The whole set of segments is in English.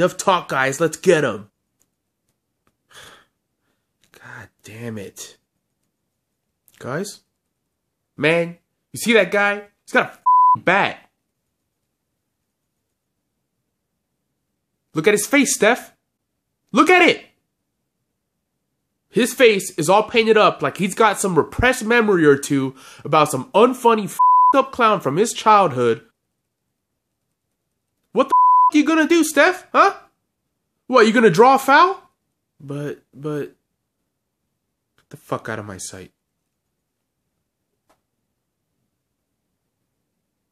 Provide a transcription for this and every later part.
enough talk, guys. Let's get him. God damn it. Guys? Man, you see that guy? He's got a bat. Look at his face, Steph. Look at it. His face is all painted up like he's got some repressed memory or two about some unfunny up clown from his childhood. What the are you gonna do, Steph? Huh? What, you gonna draw a foul? But, get the fuck out of my sight.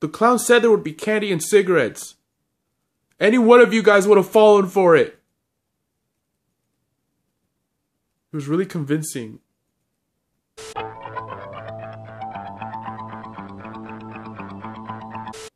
The clown said there would be candy and cigarettes. Any one of you guys would have fallen for it. It was really convincing.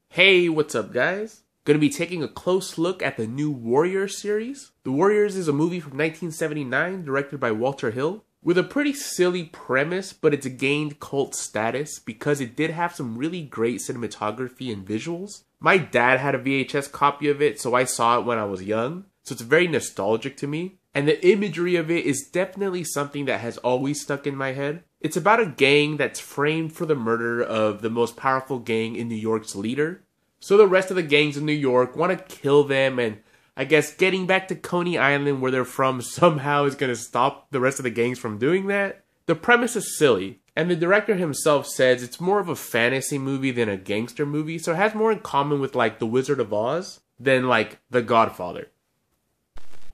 Hey, what's up, guys? Gonna be taking a close look at the new Warriors series. The Warriors is a movie from 1979 directed by Walter Hill with a pretty silly premise, but it's gained cult status because it did have some really great cinematography and visuals. My dad had a VHS copy of it, so I saw it when I was young, so it's very nostalgic to me. And the imagery of it is definitely something that has always stuck in my head. It's about a gang that's framed for the murder of the most powerful gang in New York's leader. So the rest of the gangs in New York want to kill them, and I guess getting back to Coney Island where they're from somehow is going to stop the rest of the gangs from doing that. The premise is silly, and the director himself says it's more of a fantasy movie than a gangster movie, so it has more in common with like The Wizard of Oz than like The Godfather.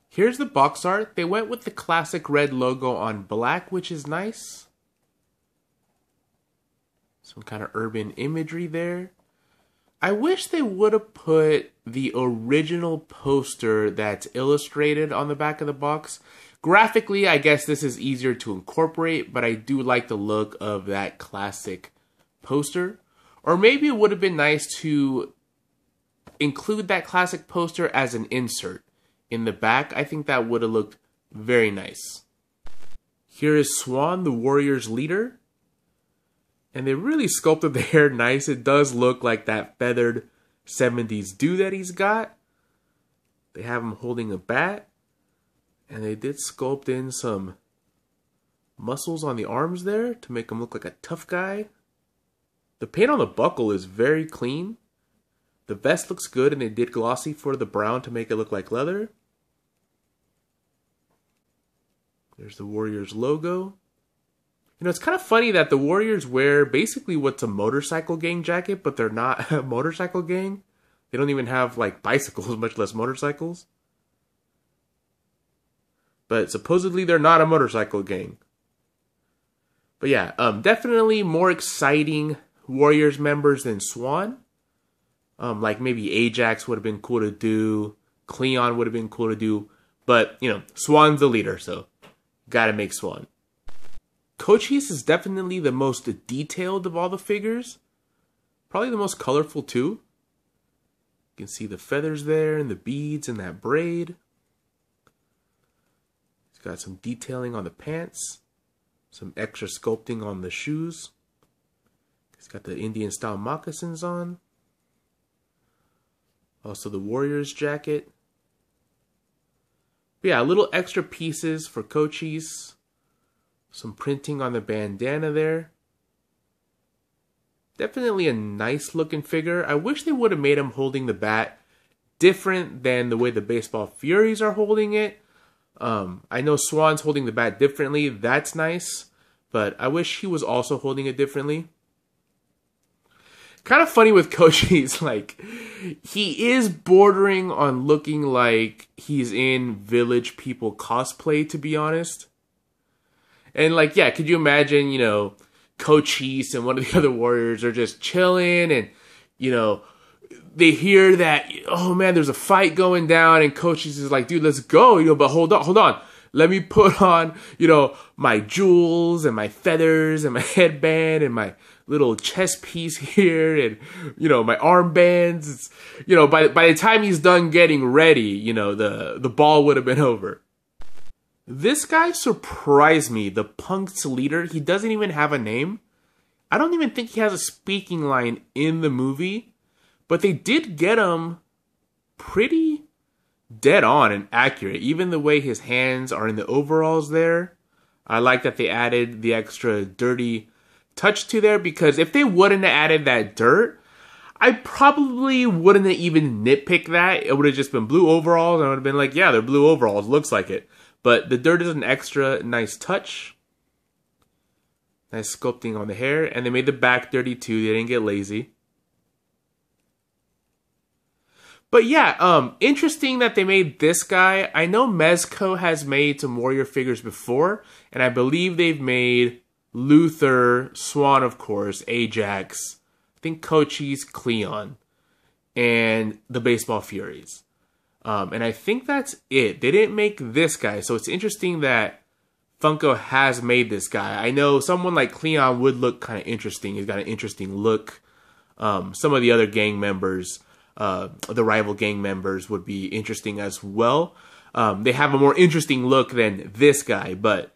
Here's the box art. They went with the classic red logo on black, which is nice. Some kind of urban imagery there. I wish they would have put the original poster that's illustrated on the back of the box. Graphically, I guess this is easier to incorporate, but I do like the look of that classic poster. Or maybe it would have been nice to include that classic poster as an insert in the back. I think that would have looked very nice. Here is Swan, the Warriors leader. And they really sculpted the hair nice. It does look like that feathered 70s do that he's got. They have him holding a bat. And they did sculpt in some muscles on the arms there to make him look like a tough guy. The paint on the buckle is very clean. The vest looks good, and they did glossy for the brown to make it look like leather. There's the Warriors logo. You know, it's kind of funny that the Warriors wear basically what's a motorcycle gang jacket, but they're not a motorcycle gang. They don't even have, like, bicycles, much less motorcycles. But supposedly they're not a motorcycle gang. But yeah, definitely more exciting Warriors members than Swan. Like maybe Ajax would have been cool to do. Cleon would have been cool to do. But, you know, Swan's the leader, so gotta make Swan. Cochise is definitely the most detailed of all the figures. Probably the most colorful too. You can see the feathers there and the beads and that braid. He's got some detailing on the pants. Some extra sculpting on the shoes. He's got the Indian style moccasins on. Also the Warriors jacket. But yeah, little extra pieces for Cochise. Some printing on the bandana there. Definitely a nice looking figure. I wish they would have made him holding the bat different than the way the Baseball Furies are holding it. I know Swan's holding the bat differently. That's nice. But I wish he was also holding it differently. Kind of funny with Cochise, like, he is bordering on looking like he's in Village People cosplay, to be honest. And, like, yeah, could you imagine, you know, Cochise and one of the other Warriors are just chilling and, you know, they hear that, oh man, there's a fight going down, and Cochise is like, dude, let's go, you know, but hold on. Let me put on, you know, my jewels and my feathers and my headband and my little chest piece here and, you know, my armbands. It's, you know, by the time he's done getting ready, you know, the ball would have been over. This guy surprised me, the Punk's leader. He doesn't even have a name. I don't even think he has a speaking line in the movie, but they did get him pretty dead on and accurate. Even the way his hands are in the overalls there. I like that they added the extra dirty touch to there, because if they wouldn't have added that dirt, I probably wouldn't have even nitpicked that. It would have just been blue overalls, and I would have been like, yeah, they're blue overalls, looks like it. But the dirt is an extra nice touch. Nice sculpting on the hair, and they made the back dirty too. They didn't get lazy. But yeah, interesting that they made this guy. I know Mezco has made some Warrior figures before, and I believe they've made Luther, Swan, of course, Ajax, I think Cochise, Cleon, and the Baseball Furies. And I think that's it. They didn't make this guy, so it's interesting that Funko has made this guy. I know someone like Cleon would look kind of interesting. He's got an interesting look. Some of the other gang members, the rival gang members, would be interesting as well. They have a more interesting look than this guy, but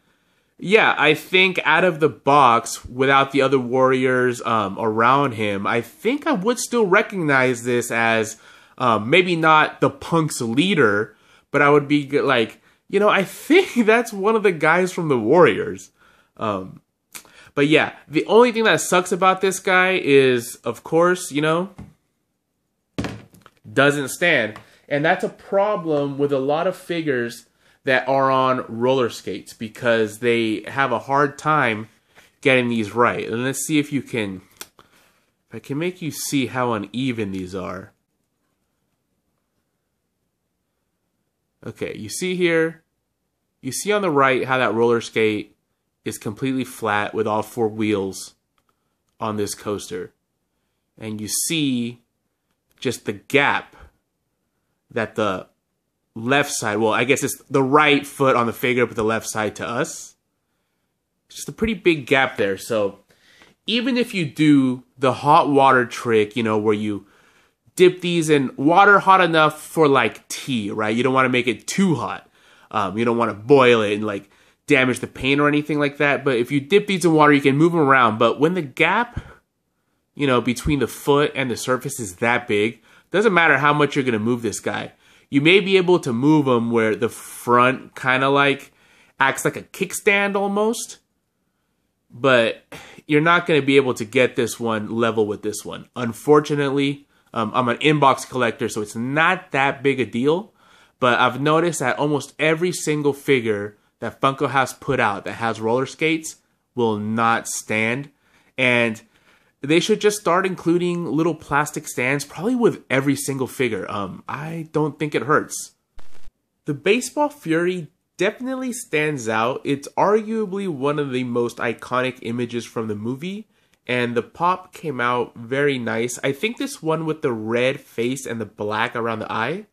yeah, I think out of the box, without the other Warriors around him, I think I would still recognize this as maybe not the Punk's leader, but I would be like, you know, I think that's one of the guys from the Warriors. But yeah, the only thing that sucks about this guy is, of course, you know, doesn't stand. And that's a problem with a lot of figures that are on roller skates, because they have a hard time getting these right. And let's see if I can make you see how uneven these are. Okay, you see here, you see on the right how that roller skate is completely flat with all four wheels on this coaster. And you see just the gap that the left side, well, I guess it's the right foot on the figure, but the left side to us. It's just a pretty big gap there. So even if you do the hot water trick, you know, where you dip these in water hot enough for like tea, right? You don't want to make it too hot. You don't want to boil it and like damage the paint or anything like that. But if you dip these in water, you can move them around. But when the gap, you know, between the foot and the surface is that big, doesn't matter how much you're going to move this guy. You may be able to move them where the front kind of like acts like a kickstand almost, but you're not going to be able to get this one level with this one. Unfortunately, I'm an inbox collector, so it's not that big a deal, but I've noticed that almost every single figure that Funko has put out that has roller skates will not stand, and they should just start including little plastic stands, probably with every single figure. I don't think it hurts. The Baseball Fury definitely stands out. It's arguably one of the most iconic images from the movie, and the pop came out very nice. I think this one with the red face and the black around the eye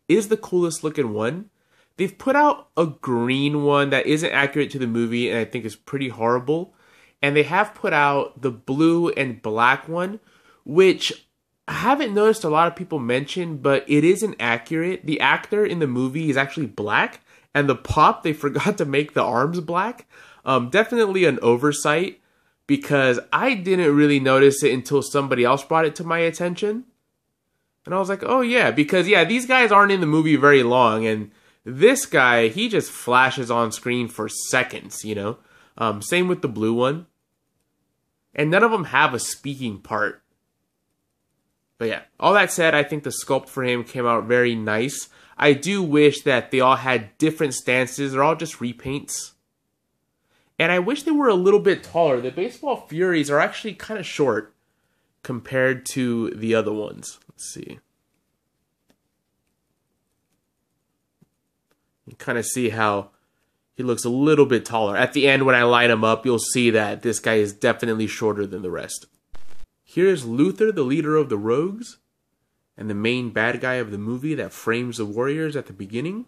is the coolest looking one. They've put out a green one that isn't accurate to the movie, and I think is pretty horrible. And they have put out the blue and black one, which I haven't noticed a lot of people mention, but it isn't accurate. The actor in the movie is actually black, and the pop, they forgot to make the arms black. Definitely an oversight, because I didn't really notice it until somebody else brought it to my attention. And I was like, oh yeah, because yeah, these guys aren't in the movie very long, and this guy, he just flashes on screen for seconds, you know? Same with the blue one. And none of them have a speaking part. But yeah, all that said, I think the sculpt for him came out very nice. I do wish that they all had different stances. They're all just repaints. And I wish they were a little bit taller. The Baseball Furies are actually kind of short compared to the other ones. Let's see. You kind of see how he looks a little bit taller. At the end, when I line him up, you'll see that this guy is definitely shorter than the rest. Here's Luther, the leader of the Rogues, and the main bad guy of the movie that frames the Warriors at the beginning.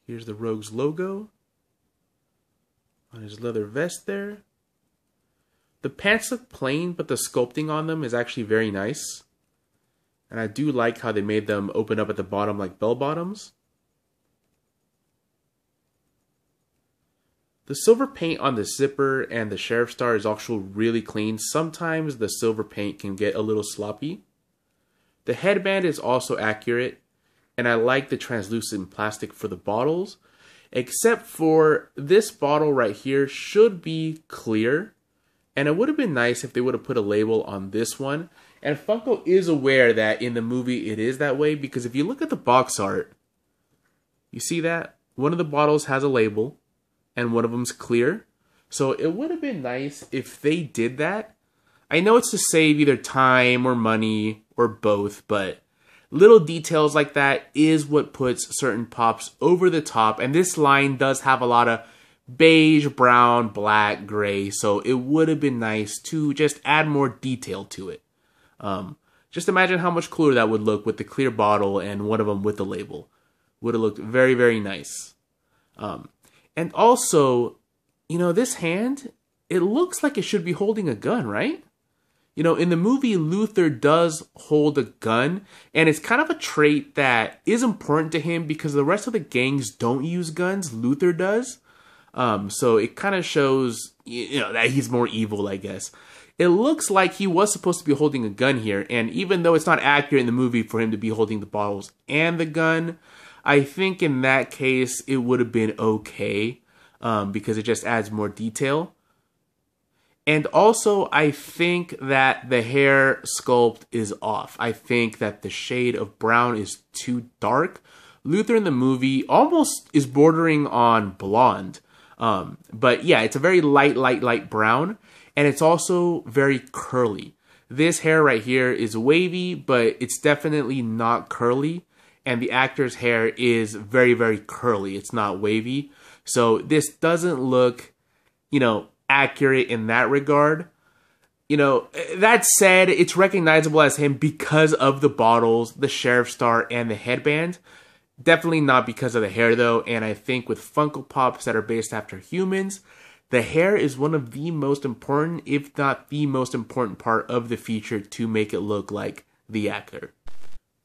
Here's the Rogues logo on his leather vest there. The pants look plain, but the sculpting on them is actually very nice. And I do like how they made them open up at the bottom like bell bottoms. The silver paint on the zipper and the sheriff star is also really clean. Sometimes the silver paint can get a little sloppy. The headband is also accurate. and I like the translucent plastic for the bottles, except for this bottle right here should be clear, and it would have been nice if they would have put a label on this one. And Funko is aware that in the movie it is that way, because if you look at the box art, you see that one of the bottles has a label and one of them's clear. So it would have been nice if they did that. I know it's to save either time or money or both, but little details like that is what puts certain pops over the top. And this line does have a lot of beige, brown, black, gray. So it would have been nice to just add more detail to it. Just imagine how much cooler that would look with the clear bottle and one of them with the label. Would have looked very, very nice. And also, you know, this hand, it looks like it should be holding a gun, right? You know, in the movie, Luther does hold a gun, and it's kind of a trait that is important to him because the rest of the gangs don't use guns. Luther does. So it kind of shows, you know, that he's more evil, I guess. It looks like he was supposed to be holding a gun here, and even though it's not accurate in the movie for him to be holding the bottles and the gun, I think in that case it would have been okay, because it just adds more detail. And also, I think that the hair sculpt is off. I think that the shade of brown is too dark. Luther in the movie almost is bordering on blonde. But yeah, it's a very light brown. And it's also very curly. This hair right here is wavy, but it's definitely not curly. And the actor's hair is very, very curly. It's not wavy. So this doesn't look, you know, accurate in that regard. You know, that said, it's recognizable as him because of the bottles, the sheriff star, and the headband. Definitely not because of the hair, though. And I think with Funko Pops that are based after humans, the hair is one of the most important, if not the most important part of the feature to make it look like the actor.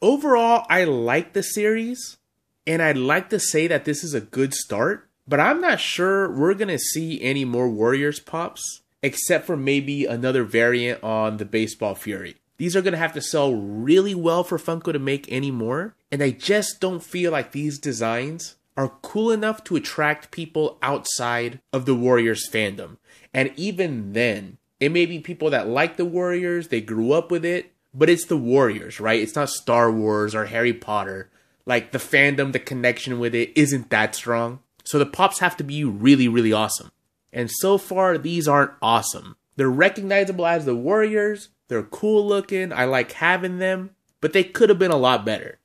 Overall, I like the series, and I'd like to say that this is a good start, but I'm not sure we're going to see any more Warriors Pops, except for maybe another variant on the Baseball Fury. These are going to have to sell really well for Funko to make any more, and I just don't feel like these designs are cool enough to attract people outside of the Warriors fandom. And even then, it may be people that like the Warriors, they grew up with it, but it's the Warriors, right? It's not Star Wars or Harry Potter. Like, the fandom, the connection with it isn't that strong. So the Pops have to be really, really awesome. And so far, these aren't awesome. They're recognizable as the Warriors, they're cool looking, I like having them, but they could have been a lot better.